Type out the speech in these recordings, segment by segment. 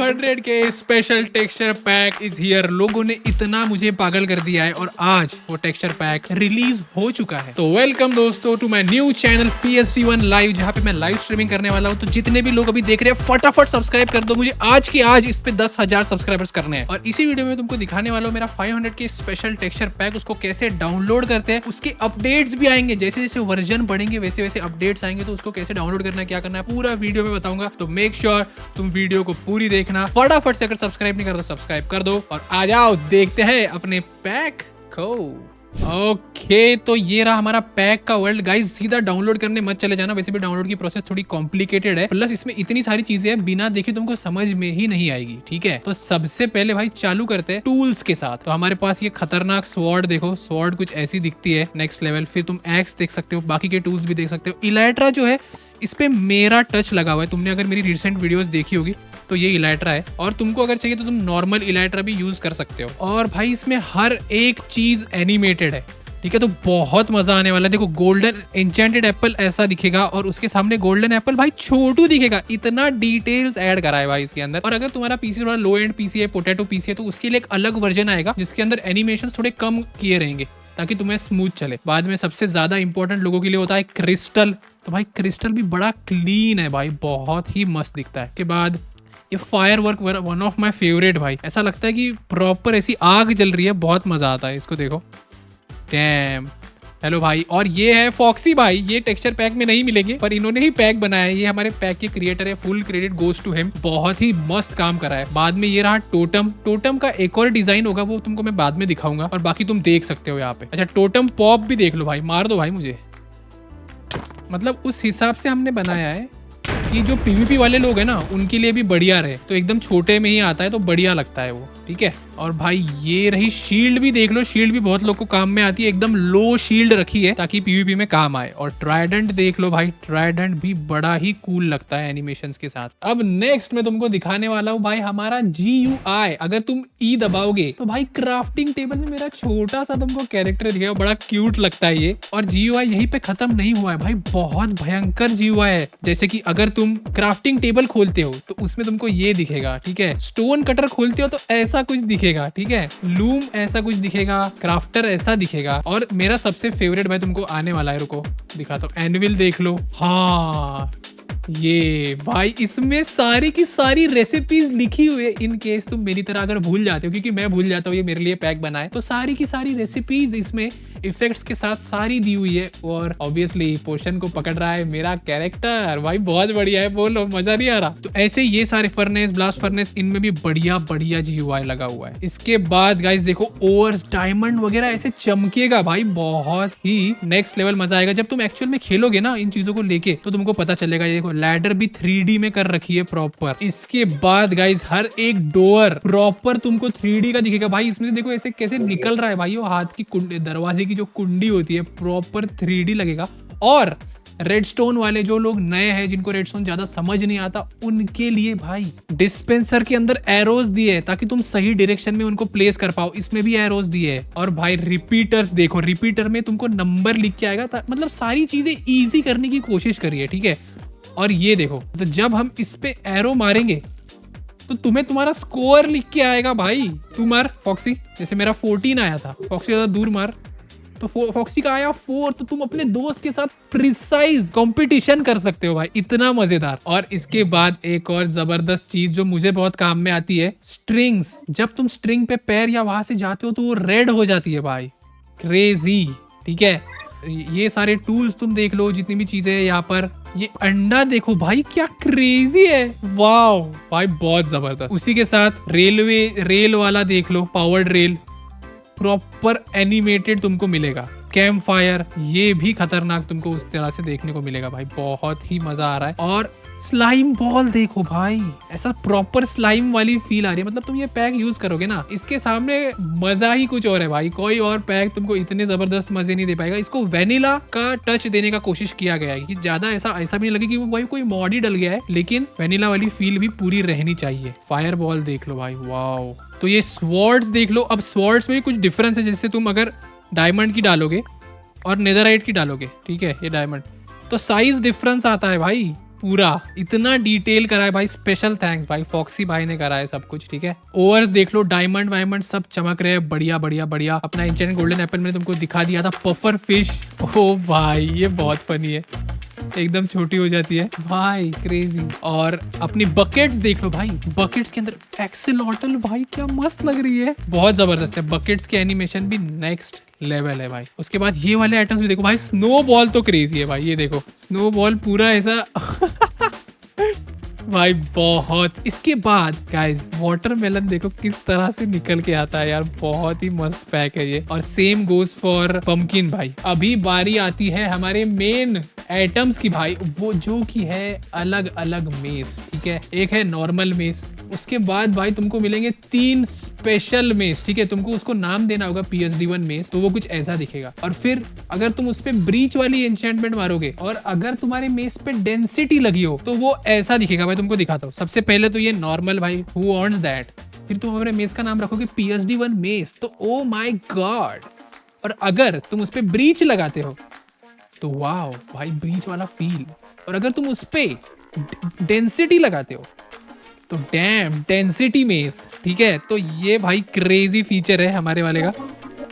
500 के special texture pack is here. लोगों ने इतना मुझे पागल कर दिया है और आज वो टेक्सचर पैक रिलीज हो चुका है। तो वेलकम दोस्तों to my new channel PS1 live, जहाँ पे मैं लाइव स्ट्रीमिंग करने वाला हूँ। तो जितने भी लोग अभी देख रहे हैं फटाफट सब्सक्राइब कर दो, मुझे आज की आज इस पे 10,000 सब्सक्राइबर्स करने हैं। और इसी वीडियो में तुमको दिखाने वाला हूँ मेरा 500 के स्पेशल टेक्सचर पैक, उसको कैसे डाउनलोड करते हैं, उसके अपडेट्स भी आएंगे। जैसे जैसे वर्जन बढ़ेंगे वैसे वैसे अपडेट्स आएंगे, तो उसको कैसे डाउनलोड करना है, क्या करना है, पूरा वीडियो में बताऊंगा। तो मेक श्योर तुम वीडियो को पूरी देखना। फटाफट से अगर सब्सक्राइब नहीं कर दो सब्सक्राइब कर दो और आ जाओ देखते हैं अपने पैक को। ओके तो ये रहा हमारा पैक का वर्ल्ड। गाइस सीधा डाउनलोड करने मत चले जाना, वैसे भी डाउनलोड की प्रोसेस थोड़ी कॉम्प्लिकेटेड है, प्लस इसमें इतनी सारी चीजें हैं बिना देखे तुमको समझ में ही नहीं आएगी। ठीक है, तो सबसे पहले भाई चालू करते हैं टूल्स के साथ। तो हमारे पास ये खतरनाक स्वॉर्ड देखो, स्वॉर्ड कुछ ऐसी दिखती है नेक्स्ट लेवल। फिर तुम एक्स देख सकते हो, बाकी के टूल्स भी देख सकते हो। इलेक्ट्रा जो है इस पे मेरा टच लगा हुआ है, तुमने अगर मेरी रिसेंट वीडियोस देखी होगी तो ये इलेक्ट्रा है। और तुमको अगर चाहिए तो तुम नॉर्मल इलेक्ट्रा भी यूज कर सकते हो। और भाई इसमें हर एक चीज एनिमेटेड है, ठीक है, तो बहुत मजा आने वाला है। देखो गोल्डन एन्चेंटेड एप्पल ऐसा दिखेगा और उसके सामने गोल्डन एप्पल भाई छोटू दिखेगा। इतना डिटेल्स ऐड करा है भाई इसके अंदर। और अगर तुम्हारा पीसी थोड़ा लो एंड पीसी है, पोटैटो पीसी है, तो उसके लिए एक अलग वर्जन आएगा जिसके अंदर एनिमेशंस थोड़े कम किए रहेंगे ताकि तुम्हें स्मूथ चले। बाद में सबसे ज्यादा इंपॉर्टेंट लोगों के लिए होता है क्रिस्टल। तो भाई क्रिस्टल भी बड़ा क्लीन है भाई, बहुत ही मस्त दिखता है। के बाद ये fire work one of my favourite भाई, ऐसा लगता है कि प्रॉपर ऐसी आग जल रही है, बहुत मजा आता है इसको देखो। डैम हेलो भाई। और ये है फॉक्सी भाई, ये टेक्सचर पैक में नहीं मिलेंगे पर इन्होंने ही पैक बनाया है। ये हमारे पैक के क्रिएटर है, full credit goes to him, बहुत ही मस्त काम करा है। बाद में ये रहा टोटम। टोटम का एक और डिजाइन होगा, वो तुमको मैं बाद में दिखाऊंगा और बाकी तुम देख सकते हो यहाँ पे। अच्छा टोटम पॉप भी देख लो भाई, मार दो भाई मुझे। मतलब उस हिसाब से हमने बनाया है कि जो PvP वाले लोग हैं ना उनके लिए भी बढ़िया रहे। तो एकदम छोटे में ही आता है तो बढ़िया लगता है वो, ठीक है। और भाई ये रही शील्ड भी देख लो, शील्ड भी बहुत लोग को काम में आती है। एकदम लो शील्ड रखी है ताकि PvP में काम आए। और ट्राइडेंट देख लो भाई, ट्राइडेंट भी बड़ा ही कूल लगता है एनिमेशंस के साथ। अब नेक्स्ट मैं तुमको दिखाने वाला हूँ भाई हमारा GUI। अगर तुम E दबाओगे तो भाई क्राफ्टिंग टेबल में मेरा छोटा सा तुमको कैरेक्टर दिखेगा, बड़ा क्यूट लगता है ये। और GUI यहीं पे खत्म नहीं हुआ है भाई, बहुत भयंकर GUI है। जैसे कि अगर तुम क्राफ्टिंग टेबल खोलते हो तो उसमें तुमको ये दिखेगा, ठीक है। स्टोन कटर खोलते हो तो ऐसा कुछ दिखेगा, ठीक है। लूम ऐसा कुछ दिखेगा, क्राफ्टर ऐसा दिखेगा। और मेरा सबसे फेवरेट भाई तुमको आने वाला है, रुको दिखाता हूँ। एनविल देख लो, हाँ ये भाई इसमें सारी की सारी रेसिपीज लिखी हुई है। इन केस तुम मेरी तरह अगर भूल जाते हो, क्योंकि मैं भूल जाता हूँ, ये मेरे लिए पैक बनाए, तो सारी की सारी रेसिपीज इसमें इफेक्ट्स के साथ सारी दी हुई है। और ऑब्वियसली पोशन को पकड़ रहा है मेरा कैरेक्टर भाई, बहुत बढ़िया है, बोलो मजा नहीं आ रहा। तो ऐसे ये सारे फर्नेस, ब्लास्ट फर्नेस, इनमें भी बढ़िया बढ़िया GUI लगा हुआ है। इसके बाद गाइस देखो ओवर्स, डायमंड वगैरह ऐसे चमकेगा भाई, बहुत ही नेक्स्ट लेवल मजा आएगा। जब तुम एक्चुअल में खेलोगे ना इन चीजों को लेके तो तुमको पता चलेगा। ये देखो लैडर भी 3D में कर रखी है प्रॉपर। इसके बाद गाइस हर एक डोर प्रॉपर तुमको 3D का दिखेगा भाई। इसमें से देखो ऐसे कैसे निकल रहा है भाई, वो हाथ की दरवाजे की जो कुंडी होती है प्रॉपर 3D लगेगा। और रेडस्टोन वाले जो लोग नए हैं, जिनको रेडस्टोन ज्यादा समझ नहीं आता, उनके लिए भाई डिस्पेंसर के अंदर एरोज दिए है ताकि तुम सही डायरेक्शन में उनको प्लेस कर पाओ। इसमें भी एरोज दिए है। और भाई रिपीटर्स देखो, रिपीटर में तुमको नंबर लिख के आएगा, मतलब सारी चीजें इजी करने की कोशिश करिए, ठीक है। और ये देखो, तो जब हम इस पे एरो मारेंगे तो तुम्हें तुम्हारा स्कोर लिख के आएगा भाई। तू मार फॉक्सी, जैसे मेरा 14 आया था, फॉक्सी ज्यादा दूर मार तो फॉक्सी का आया 4, तो तुम अपने दोस्त के साथ प्रिसाइज कंपटीशन कर सकते हो भाई, इतना मजेदार। और इसके बाद एक और जबरदस्त चीज जो मुझे बहुत काम में आती है, स्ट्रिंग्स। जब तुम स्ट्रिंग पे पैर या वहां से जाते हो तो वो रेड हो जाती है भाई, क्रेजी, ठीक है। ये सारे टूल्स तुम देख लो, जितनी भी चीजें हैं यहाँ पर। ये अंडा देखो भाई, क्या क्रेजी है, वाओ भाई बहुत जबरदस्त। उसी के साथ रेल वाला देख लो, पावर्ड रेल प्रॉपर एनिमेटेड तुमको मिलेगा। कैंप फायर ये भी खतरनाक तुमको उस तरह से देखने को मिलेगा भाई, बहुत ही मजा आ रहा है। और स्लाइम बॉल देखो भाई, ऐसा प्रॉपर स्लाइम वाली फील आ रही है। मतलब तुम ये पैक यूज करोगे ना, इसके सामने मजा ही कुछ और है भाई। कोई और पैक तुमको इतने जबरदस्त मजे नहीं दे पाएगा। इसको वेनिला का टच देने का कोशिश किया गया है कि ज्यादा ऐसा भी नहीं लगे कि वो भाई कोई मॉड ही डल गया है, लेकिन वेनिला वाली फील भी पूरी रहनी चाहिए। फायर बॉल देख लो भाई, वाओ। तो ये स्वॉर्ड्स देख लो। अब स्वॉर्ड्स में भी कुछ डिफरेंस है, जैसे तुम अगर डायमंड की डालोगे और नेदरराइट की डालोगे, ठीक है, ये डायमंड, तो साइज डिफरेंस आता है भाई। पूरा इतना डिटेल करा है भाई, स्पेशल थैंक्स भाई, फॉक्सी भाई ने करा है सब कुछ, ठीक है। ओवर्स देख लो, डायमंड वायमंड सब चमक रहे हैं, बढ़िया बढ़िया बढ़िया। अपना एंचेंट गोल्डन एप्पल मैंने तुमको दिखा दिया था, पफर फिश, ओ भाई ये बहुत फनी है, एकदम छोटी हो जाती है भाई, क्रेजी। और अपनी बकेट्स देख लो भाई, बकेट्स के अंदर एक्सीलॉटल भाई, क्या मस्त लग रही है, बहुत जबरदस्त है। बकेट्स की एनिमेशन भी नेक्स्ट लेवल है भाई। उसके बाद ये वाले आइटम्स भी देखो भाई, स्नो बॉल तो क्रेजी है भाई, ये देखो स्नो बॉल पूरा ऐसा भाई बहुत। इसके बाद गाइस वाटरमेलन देखो किस तरह से निकल के आता है यार, बहुत ही मस्त पैक है ये। और सेम गोज फॉर पंपकिन भाई। अभी बारी आती है हमारे मेन आइटम्स की भाई, वो जो की है अलग अलग मेस, ठीक है। एक है नॉर्मल मेस, उसके बाद भाई तुमको मिलेंगे 3 स्पेशल मेस, ठीक है। तुमको उसको नाम देना होगा PSD1 मेस, तो वो कुछ ऐसा दिखेगा। और फिर अगर तुम उस पे ब्रीच वाली एन्चेंटमेंट मारोगे और अगर तुम्हारे मेस पे डेंसिटी लगी हो तो वो ऐसा दिखेगा भाई। तुमको दिखाता हूँ, सबसे पहले तो ये नॉर्मल भाई, हु वांट्स दैट। फिर तुम अपने मेस का नाम रखोगे PSD1 मेस, तो ओ माय गॉड। और अगर तुम उस पे ब्रीच लगाते हो तो वाओ भाई, ब्रीच वाला फील। और अगर तुम उस पे डेंसिटी लगाते हो तो डैम डेंसिटी मेस, ठीक है। तो ये भाई क्रेजी फीचर है हमारे वाले का।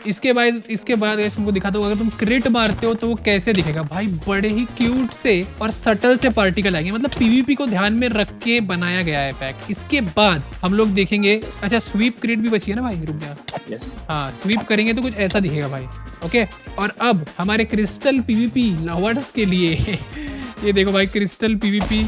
इसके बाद तुमको दिखाता हूँ, अगर तुम क्रिट मारते हो तो वो कैसे दिखेगा भाई, बड़े ही क्यूट से और सटल से पार्टिकल आएंगे, मतलब PvP को ध्यान में रख के बनाया गया है पैक। इसके बाद हम लोग देखेंगे, अच्छा स्वीप क्रिट भी बची है ना भाई, रुक जा, यस हाँ स्वीप करेंगे तो कुछ ऐसा दिखेगा भाई, ओके। और अब हमारे क्रिस्टल PvP लवर्स के लिए ये देखो भाई, क्रिस्टल PvP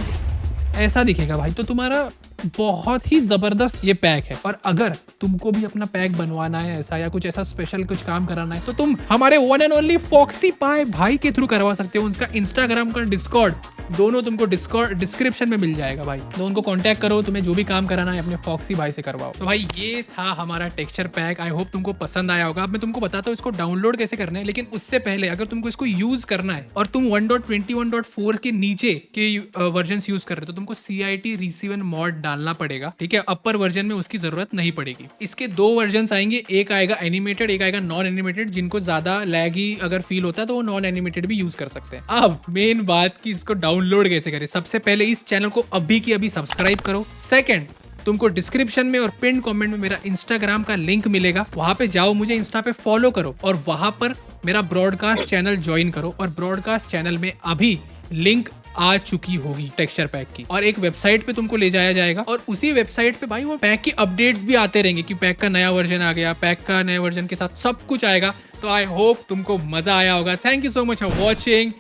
ऐसा दिखेगा भाई। तो तुम्हारा बहुत ही जबरदस्त ये पैक है। और अगर तुमको भी अपना पैक बनवाना है ऐसा, या कुछ ऐसा स्पेशल कुछ काम कराना है, तो तुम हमारे वन एंड ओनली फॉक्सी पाई भाई के थ्रू करवा सकते हो। उसका इंस्टाग्राम का डिस्कॉर्ड, दोनों तुमको डिस्क्रिप्शन में मिल जाएगा भाई। तो उनको कांटेक्ट करो, तुम्हें जो भी काम कराना है अपने फॉक्सी भाई से करवाओ। तो भाई ये था हमारा टेक्सचर पैक, आई होप तुमको पसंद आया होगा। अब मैं तुमको बताता हूँ इसको डाउनलोड कैसे करना है, लेकिन उससे पहले अगर तुमको इसको यूज करना है और तुम 1.21.4 के नीचे के वर्जन यूज कर रहे हो तो तुमको CIT Receive मॉड डालना पड़ेगा, ठीक है। अपर वर्जन में उसकी जरूरत नहीं पड़ेगी। इसके 2 वर्जन आएंगे, एक आएगा एनिमेटेड, एक आएगा नॉन एनिमेटेड। जिनको ज्यादा लैगी अगर फील होता है तो वो नॉन एनिमेटेड भी यूज कर सकते हैं। अब मेन बात की इसको डाउनलोड कैसे करें। सबसे पहले इस चैनल को अभी की अभी सब्सक्राइब करो। सेकंड, तुमको डिस्क्रिप्शन में और पिन कमेंट में मेरा इंस्टाग्राम का लिंक मिलेगा, वहां पे जाओ, मुझे इंस्टा पे फॉलो करो और वहां पर मेरा ब्रॉडकास्ट चैनल ज्वाइन करो। और ब्रॉडकास्ट चैनल में अभी लिंक आ चुकी होगी टेक्सचर पैक की, और एक वेबसाइट पे तुमको ले जाया जाएगा। और उसी वेबसाइट पे भाई वो पैक की अपडेट्स भी आते रहेंगे कि पैक का नया वर्जन आ गया, पैक का नए वर्जन के साथ सब कुछ आएगा। तो आई होप तुमको मजा आया होगा। Thank you so much for watching.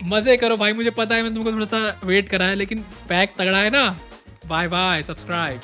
मजे करो भाई, मुझे पता है मैं तुमको थोड़ा सा वेट करा है, लेकिन पैक तगड़ा है ना। Bye bye, subscribe.